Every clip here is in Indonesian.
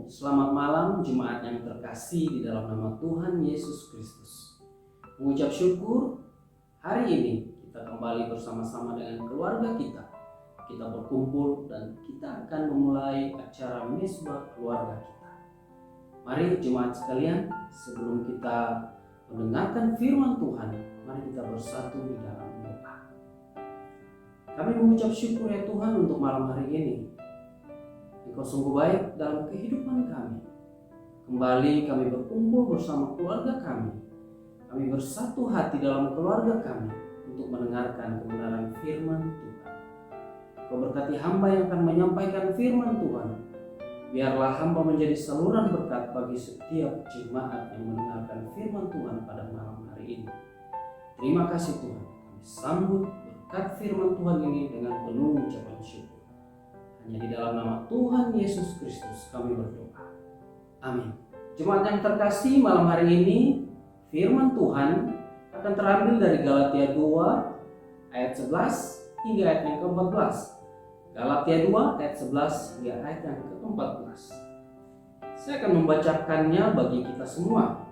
selamat malam jemaat yang terkasih di dalam nama Tuhan Yesus Kristus. Mengucap syukur, hari ini kita kembali bersama-sama dengan keluarga kita. Kita berkumpul dan kita akan memulai acara mesbah keluarga kita. Mari jemaat sekalian, sebelum kita mendengarkan firman Tuhan, mari kita bersatu di dalam doa. Kami mengucap syukur ya Tuhan untuk malam hari ini. Engkau sungguh baik dalam kehidupan kami. Kembali kami berkumpul bersama keluarga kami. Kami bersatu hati dalam keluarga kami untuk mendengarkan kebenaran firman Tuhan. Kau berkati hamba yang akan menyampaikan firman Tuhan. Biarlah hamba menjadi saluran berkat bagi setiap jemaat yang mendengarkan firman Tuhan pada malam hari ini. Terima kasih Tuhan. Kami sambut berkat firman Tuhan ini dengan penuh ucapan syukur. Hanya di dalam nama Tuhan Yesus Kristus kami berdoa. Amin. Jemaat yang terkasih, malam hari ini firman Tuhan akan terambil dari Galatia 2 ayat 11 hingga ayat yang ke-14. Galatia 2 ayat 11 hingga ayat yang ke-14. Saya akan membacakannya bagi kita semua.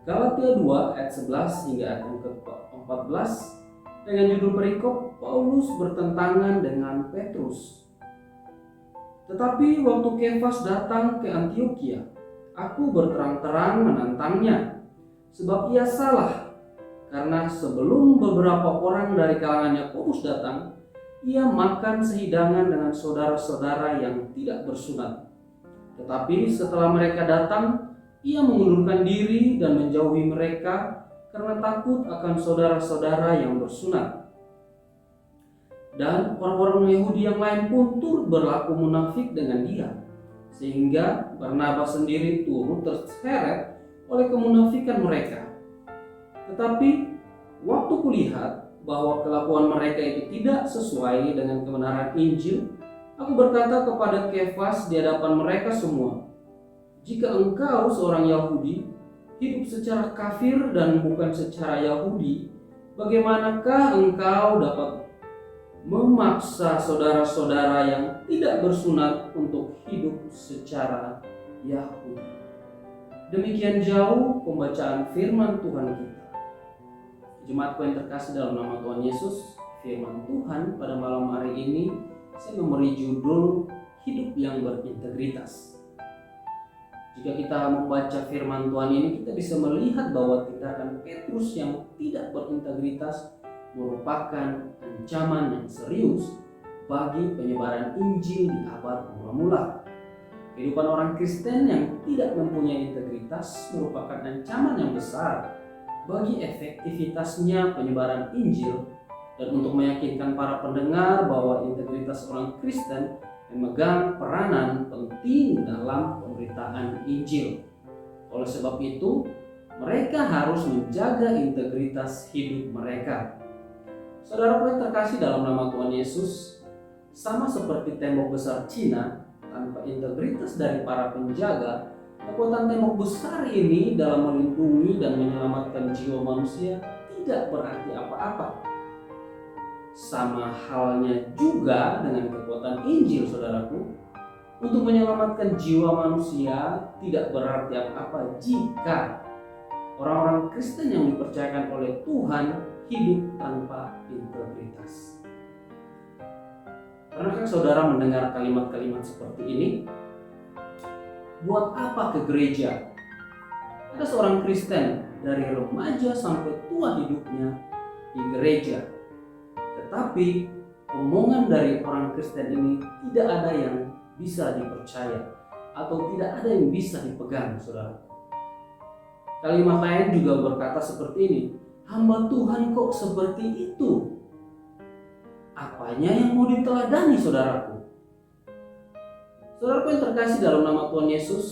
Galatia 2 ayat 11 hingga ayat yang ke-14 dengan judul perikop Paulus bertentangan dengan Petrus. Tetapi waktu Kefas datang ke Antiokhia, aku berterang-terang menantangnya, sebab ia salah, karena sebelum beberapa orang dari kalangan Yakobus datang, ia makan sehidangan dengan saudara-saudara yang tidak bersunat. Tetapi setelah mereka datang, ia mengundurkan diri dan menjauhi mereka karena takut akan saudara-saudara yang bersunat. Dan orang-orang Yahudi yang lain pun turut berlaku munafik dengan dia, sehingga Barnabas sendiri turut terseret oleh kemunafikan mereka. Tetapi waktu kulihat bahwa kelakuan mereka itu tidak sesuai dengan kebenaran Injil, aku berkata kepada Kefas di hadapan mereka semua, jika engkau seorang Yahudi, hidup secara kafir dan bukan secara Yahudi, bagaimanakah engkau dapat memaksa saudara-saudara yang tidak bersunat untuk hidup secara Yahudi? Demikian jauh pembacaan firman Tuhan kita. Jemaatku yang terkasih dalam nama Tuhan Yesus, firman Tuhan pada malam hari ini saya memberi judul hidup yang berintegritas. Jika kita membaca firman Tuhan ini, kita bisa melihat bahwa tindakan Petrus yang tidak berintegritas merupakan ancaman yang serius bagi penyebaran Injil di abad mula-mula. Kehidupan orang Kristen yang tidak mempunyai integritas merupakan ancaman yang besar bagi efektivitasnya penyebaran Injil dan untuk meyakinkan para pendengar bahwa integritas orang Kristen memegang peranan penting dalam pemberitaan Injil. Oleh sebab itu, mereka harus menjaga integritas hidup mereka. Saudara-saudara yang terkasih dalam nama Tuhan Yesus, sama seperti tembok besar Cina, tanpa integritas dari para penjaga, kekuatan tembok besar ini dalam melindungi dan menyelamatkan jiwa manusia tidak berarti apa-apa. Sama halnya juga dengan kekuatan Injil, saudaraku. Untuk menyelamatkan jiwa manusia tidak berarti apa-apa jika orang-orang Kristen yang dipercayakan oleh Tuhan hidup tanpa integritas. Pernahkah saudara mendengar kalimat-kalimat seperti ini? Buat apa ke gereja? Ada seorang Kristen dari remaja sampai tua hidupnya di gereja. Tetapi omongan dari orang Kristen ini tidak ada yang bisa dipercaya atau tidak ada yang bisa dipegang, saudara. Kalimat lain juga berkata seperti ini, hamba Tuhan kok seperti itu? Apanya yang mau diteladani, saudaraku? Saudaraku yang terkasih dalam nama Tuhan Yesus,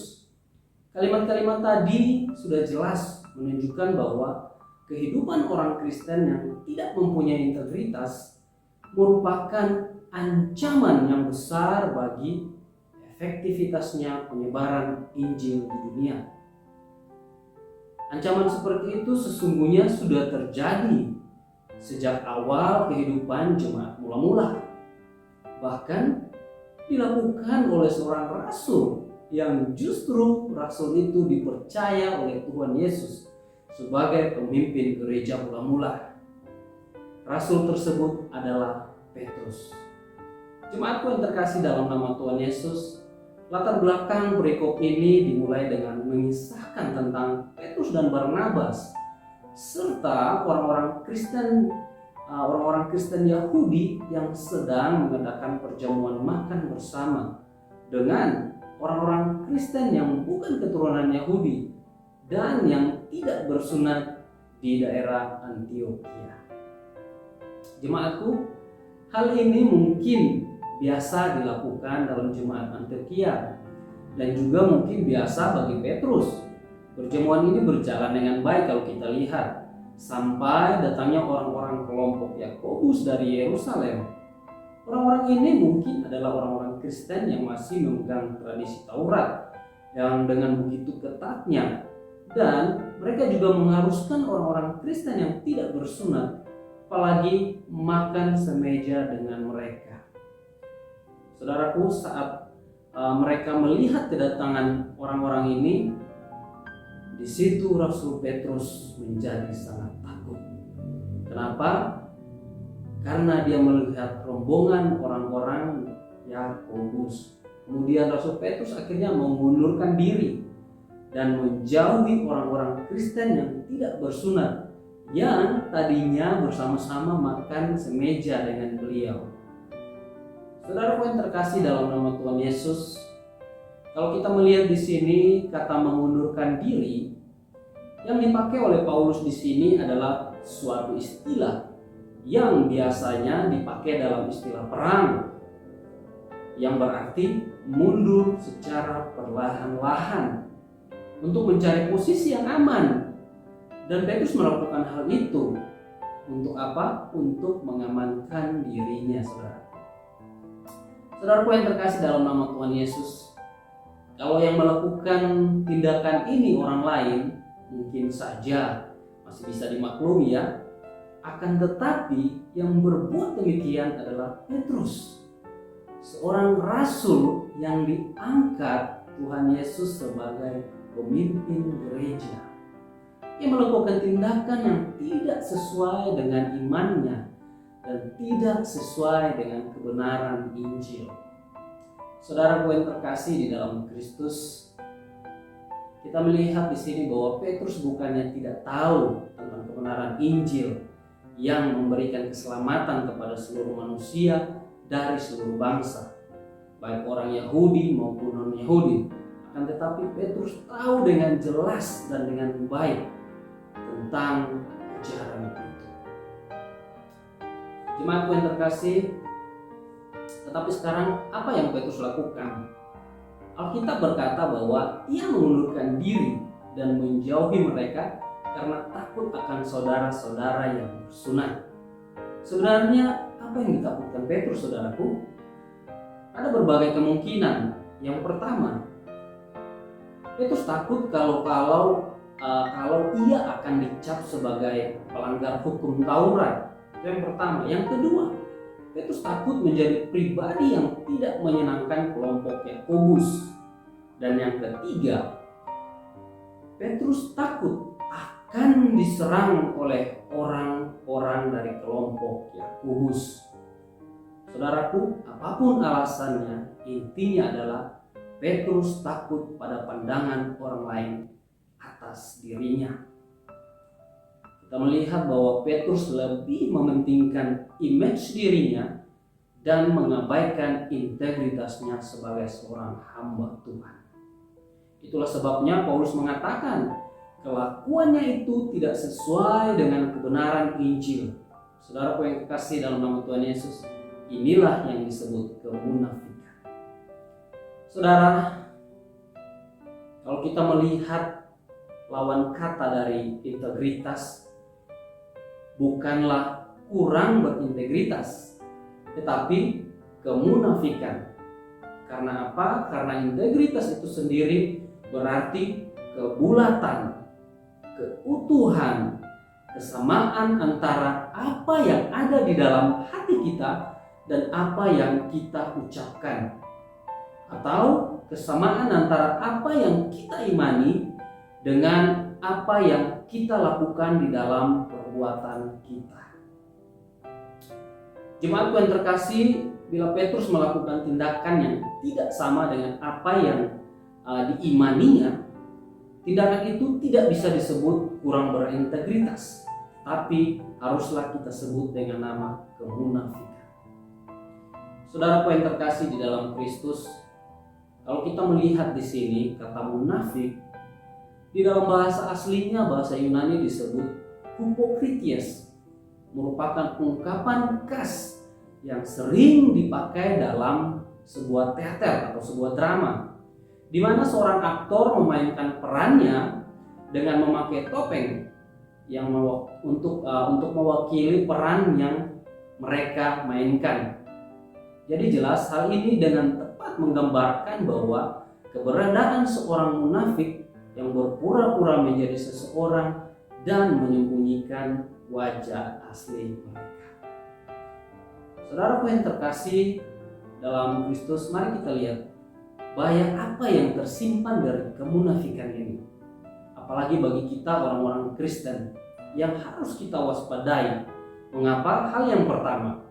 kalimat-kalimat tadi sudah jelas menunjukkan bahwa kehidupan orang Kristen yang tidak mempunyai integritas merupakan ancaman yang besar bagi efektivitasnya penyebaran Injil di dunia. Ancaman seperti itu sesungguhnya sudah terjadi sejak awal kehidupan jemaat mula-mula. Bahkan dilakukan oleh seorang rasul yang justru rasul itu dipercaya oleh Tuhan Yesus sebagai pemimpin gereja mula-mula. Rasul tersebut adalah Petrus. Jemaatku yang terkasih dalam nama Tuhan Yesus, latar belakang perikop ini dimulai dengan mengisahkan tentang Petrus dan Barnabas serta orang-orang Kristen Yahudi yang sedang mengadakan perjamuan makan bersama dengan orang-orang Kristen yang bukan keturunan Yahudi dan yang tidak bersunat di daerah Antioquia. Jemaatku, hal ini mungkin biasa dilakukan dalam jemaat Antioquia dan juga mungkin biasa bagi Petrus. Perjamuan ini berjalan dengan baik kalau kita lihat sampai datangnya orang-orang kelompok Yakobus dari Yerusalem. Orang-orang ini mungkin adalah orang-orang Kristen yang masih memegang tradisi Taurat yang dengan begitu ketatnya, dan mereka juga mengharuskan orang-orang Kristen yang tidak bersunat apalagi makan semeja dengan mereka. Saudaraku, saat mereka melihat kedatangan orang-orang ini, di situ Rasul Petrus menjadi sangat takut. Kenapa? Karena dia melihat rombongan orang-orang Yakobus. Kemudian Rasul Petrus akhirnya mengundurkan diri dan menjauhi orang-orang Kristen yang tidak bersunat yang tadinya bersama-sama makan semeja dengan beliau. Saudara yang terkasih dalam nama Tuhan Yesus, kalau kita melihat di sini kata mengundurkan diri yang dipakai oleh Paulus di sini adalah suatu istilah yang biasanya dipakai dalam istilah perang, yang berarti mundur secara perlahan-lahan untuk mencari posisi yang aman. Dan Petrus melakukan hal itu untuk apa? Untuk mengamankan dirinya, saudara. Saudaraku yang terkasih dalam nama Tuhan Yesus, kalau yang melakukan tindakan ini orang lain mungkin saja masih bisa dimaklumi ya. Akan tetapi yang berbuat demikian adalah Petrus, seorang rasul yang diangkat Tuhan Yesus sebagai pemimpin gereja. Ia melakukan tindakan yang tidak sesuai dengan imannya dan tidak sesuai dengan kebenaran Injil. Saudara yang terkasih di dalam Kristus, kita melihat di sini bahwa Petrus bukannya tidak tahu tentang kebenaran Injil yang memberikan keselamatan kepada seluruh manusia dari seluruh bangsa, baik orang Yahudi maupun non-Yahudi. Akan tetapi Petrus tahu dengan jelas dan dengan baik tentang ajaran itu. Jemaatku yang terkasih, tetapi sekarang apa yang Petrus lakukan? Alkitab berkata bahwa ia mengundurkan diri dan menjauhi mereka karena takut akan saudara-saudara yang bersunat. Sebenarnya apa yang ditakutkan Petrus, saudaraku? Ada berbagai kemungkinan. Yang pertama, Petrus takut kalau ia akan dicap sebagai pelanggar hukum Taurat. Itu yang pertama. Yang kedua, Petrus takut menjadi pribadi yang tidak menyenangkan kelompok Yakobus. Dan yang ketiga, Petrus takut akan diserang oleh orang-orang dari kelompok Yakobus. Saudaraku, apapun alasannya, intinya adalah Petrus takut pada pandangan orang lain atas dirinya. Kita melihat bahwa Petrus lebih mementingkan image dirinya dan mengabaikan integritasnya sebagai seorang hamba Tuhan. Itulah sebabnya Paulus mengatakan kelakuannya itu tidak sesuai dengan kebenaran Injil. Saudaraku yang kekasih dalam nama Tuhan Yesus, inilah yang disebut kemunafikan. Saudara, kalau kita melihat lawan kata dari integritas, bukanlah kurang berintegritas, tetapi kemunafikan. Karena apa? Karena integritas itu sendiri berarti kebulatan, keutuhan, kesamaan antara apa yang ada di dalam hati kita dan apa yang kita ucapkan. Atau kesamaan antara apa yang kita imani dengan apa yang kita lakukan di dalam perbuatan kita. Jemaatku yang terkasih, bila Petrus melakukan tindakan yang tidak sama dengan apa yang diimaninya, tindakan itu tidak bisa disebut kurang berintegritas, tapi haruslah kita sebut dengan nama kemunafikan. Saudaraku yang terkasih di dalam Kristus, kalau kita melihat di sini kata munafik, di dalam bahasa aslinya, bahasa Yunani disebut hypocrites, merupakan ungkapan khas yang sering dipakai dalam sebuah teater atau sebuah drama, di mana seorang aktor memainkan perannya dengan memakai topeng yang untuk mewakili peran yang mereka mainkan. Jadi jelas hal ini dengan tepat menggambarkan bahwa keberadaan seorang munafik yang berpura-pura menjadi seseorang dan menyembunyikan wajah asli mereka. Saudaraku yang terkasih dalam Kristus, mari kita lihat bahaya apa yang tersimpan dari kemunafikan ini. Apalagi bagi kita orang-orang Kristen yang harus kita waspadai. Mengapa? Hal yang pertama,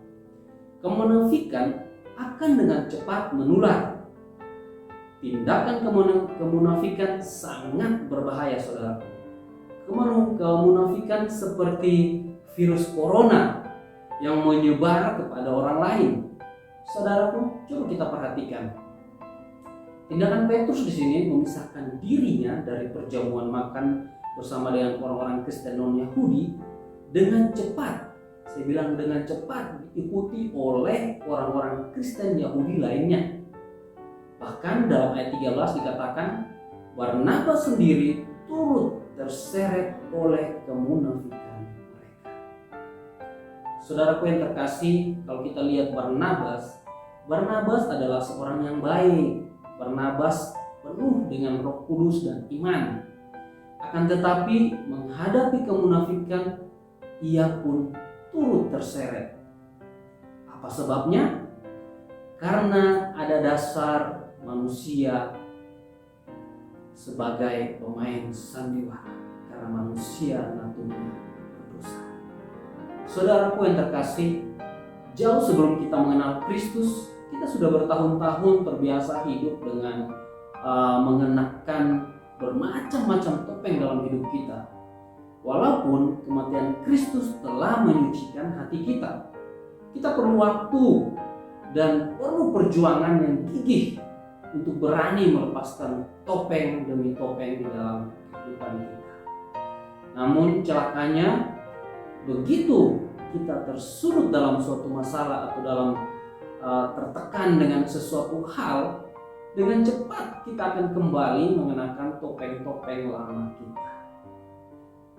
kemunafikan akan dengan cepat menular. Tindakan kemunafikan sangat berbahaya, saudara. Kemunafikan seperti virus corona yang menyebar kepada orang lain. Saudaraku, coba kita perhatikan. Tindakan Petrus di sini memisahkan dirinya dari perjamuan makan bersama dengan orang-orang Kristen non-Yahudi dengan cepat. Saya bilang dengan cepat diikuti oleh orang-orang Kristen Yahudi lainnya. Bahkan dalam ayat 13 dikatakan Barnabas sendiri turut terseret oleh kemunafikan mereka. Saudaraku yang terkasih, kalau kita lihat Barnabas adalah seorang yang baik. Barnabas penuh dengan Roh Kudus dan iman. Akan tetapi menghadapi kemunafikan, ia pun turut terseret. Apa sebabnya? Karena ada dasar manusia sebagai pemain sandiwara, karena manusia naturnya berdosa. Saudaraku yang terkasih, jauh sebelum kita mengenal Kristus, kita sudah bertahun-tahun terbiasa hidup dengan mengenakan bermacam-macam topeng dalam hidup kita. Walaupun kematian Kristus telah menyucikan hati kita, kita perlu waktu dan perlu perjuangan yang gigih untuk berani melepaskan topeng demi topeng di dalam kehidupan kita. Namun celakanya, begitu kita tersulut dalam suatu masalah atau dalam tertekan dengan sesuatu hal, dengan cepat kita akan kembali mengenakan topeng-topeng lama kita.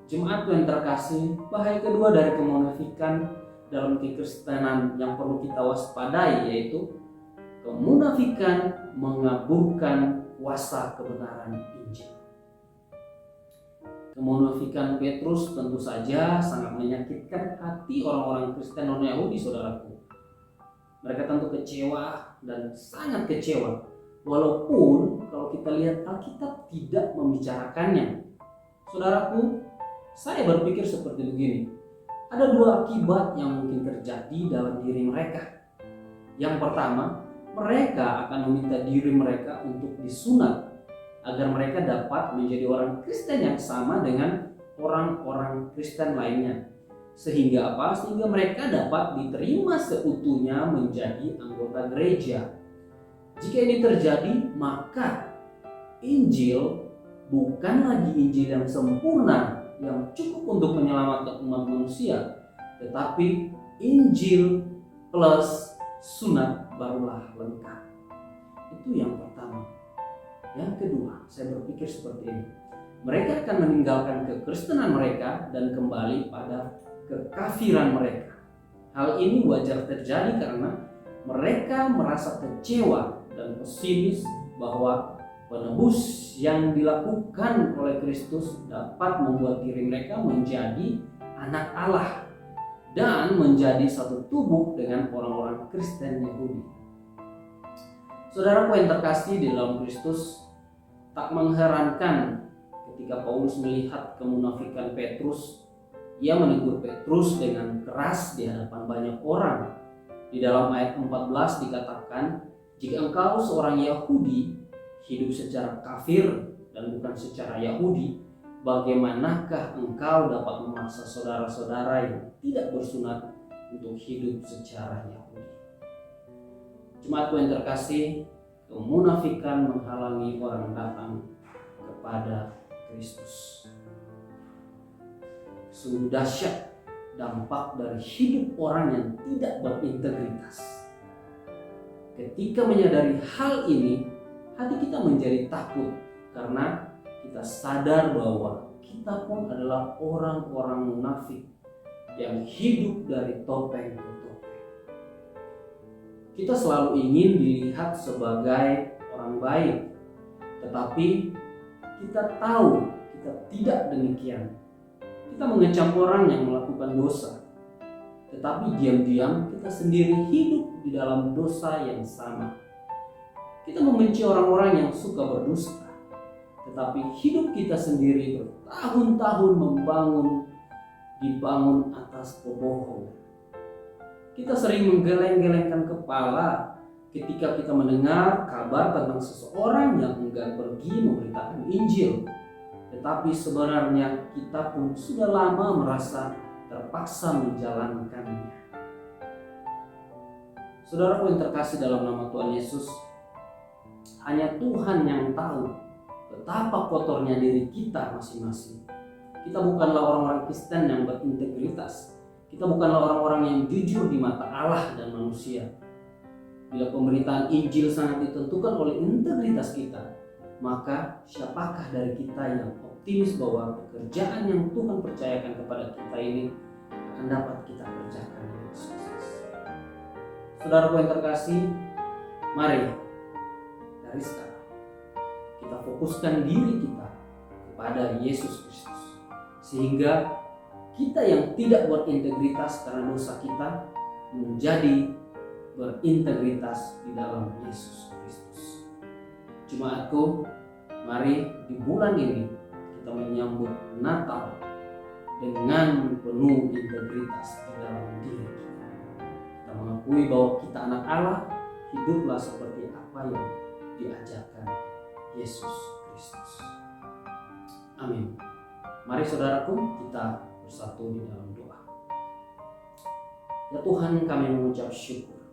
Jemaat yang terkasih, bahaya kedua dari kemunafikan dalam kekristenan yang perlu kita waspadai yaitu kemunafikan mengaburkan kuasa kebenaran Injil. Kemunafikan Petrus tentu saja sangat menyakitkan hati orang-orang Kristen non-Yahudi, saudaraku. Mereka tentu kecewa dan sangat kecewa. Walaupun kalau kita lihat Alkitab tidak membicarakannya. Saudaraku, saya berpikir seperti begini. Ada dua akibat yang mungkin terjadi dalam diri mereka. Yang pertama, mereka akan meminta diri mereka untuk disunat agar mereka dapat menjadi orang Kristen yang sama dengan orang-orang Kristen lainnya. Sehingga apa? Sehingga mereka dapat diterima seutuhnya menjadi anggota gereja. Jika ini terjadi, maka Injil bukan lagi Injil yang sempurna yang cukup untuk menyelamatkan umat manusia, tetapi Injil plus sunat barulah lengkap. Itu yang pertama. Yang kedua, saya berpikir seperti ini. Mereka akan meninggalkan kekristenan mereka dan kembali pada kekafiran mereka. Hal ini wajar terjadi karena mereka merasa kecewa dan pesimis bahwa penebus yang dilakukan oleh Kristus dapat membuat diri mereka menjadi anak Allah dan menjadi satu tubuh dengan orang-orang Kristen Yahudi. Saudaraku yang terkasih di dalam Kristus, tak mengherankan ketika Paulus melihat kemunafikan Petrus. Ia menegur Petrus dengan keras di hadapan banyak orang. Di dalam ayat 14 dikatakan, jika engkau seorang Yahudi hidup secara kafir dan bukan secara Yahudi, bagaimanakah engkau dapat memaksa saudara-saudara yang tidak bersunat untuk hidup secara Yahudi? Jemaatku yang terkasih, kemunafikan menghalangi orang datang kepada Kristus. Sungguh dahsyat dampak dari hidup orang yang tidak berintegritas. Ketika menyadari hal ini, hati kita menjadi takut karena kita sadar bahwa kita pun adalah orang-orang munafik yang hidup dari topeng ke topeng. Kita selalu ingin dilihat sebagai orang baik, tetapi kita tahu kita tidak demikian. Kita mengecam orang yang melakukan dosa, tetapi diam-diam kita sendiri hidup di dalam dosa yang sama. Kita membenci orang-orang yang suka berdusta, tetapi hidup kita sendiri bertahun-tahun dibangun atas kebohongan. Kita sering menggeleng-gelengkan kepala ketika kita mendengar kabar tentang seseorang yang enggan pergi memberitakan Injil. Tetapi sebenarnya kita pun sudah lama merasa terpaksa menjalankannya. Saudaraku yang terkasih dalam nama Tuhan Yesus, hanya Tuhan yang tahu betapa kotornya diri kita masing-masing. Kita bukanlah orang-orang Kristen yang berintegritas. Kita bukanlah orang-orang yang jujur di mata Allah dan manusia. Bila pemberitaan Injil sangat ditentukan oleh integritas kita, maka siapakah dari kita yang optimis bahwa pekerjaan yang Tuhan percayakan kepada kita ini akan dapat kita kerjakan dengan sukses? Saudaraku yang terkasih, mari dari sekarang kita fokuskan diri kita kepada Yesus Kristus, sehingga kita yang tidak berintegritas karena dosa kita menjadi berintegritas di dalam Yesus Kristus. Jemaatku, mari di bulan ini kita menyambut Natal dengan penuh integritas di dalam diri kita. Kita mengakui bahwa kita anak Allah, hiduplah seperti apa yang diajarkan Yesus Kristus. Amin. Mari saudaraku, kita bersatu di dalam doa. Ya Tuhan, kami mengucap syukur.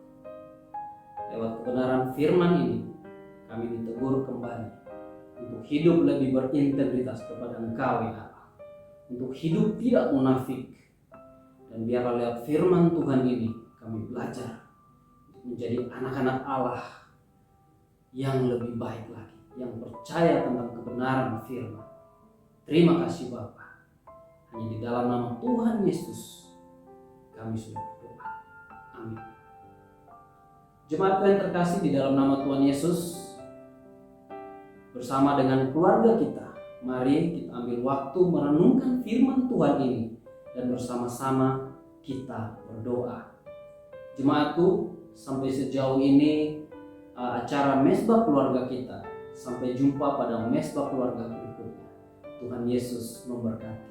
Lewat kebenaran firman ini, kami ditegur kembali untuk hidup lebih berintegritas kepada Engkau ya Allah, untuk hidup tidak munafik. Dan biarlah lewat firman Tuhan ini kami belajar untuk menjadi anak-anak Allah yang lebih baik lagi, yang percaya tentang kebenaran firman. Terima kasih Bapa. Hanya di dalam nama Tuhan Yesus kami sudah berdoa. Amin. Jemaat yang terkasih, di dalam nama Tuhan Yesus, bersama dengan keluarga kita, mari kita ambil waktu merenungkan firman Tuhan ini dan bersama-sama kita berdoa. Jemaatku, sampai sejauh ini acara mesbah keluarga kita. Sampai jumpa pada mesbah keluarga berikutnya. Tuhan Yesus memberkati.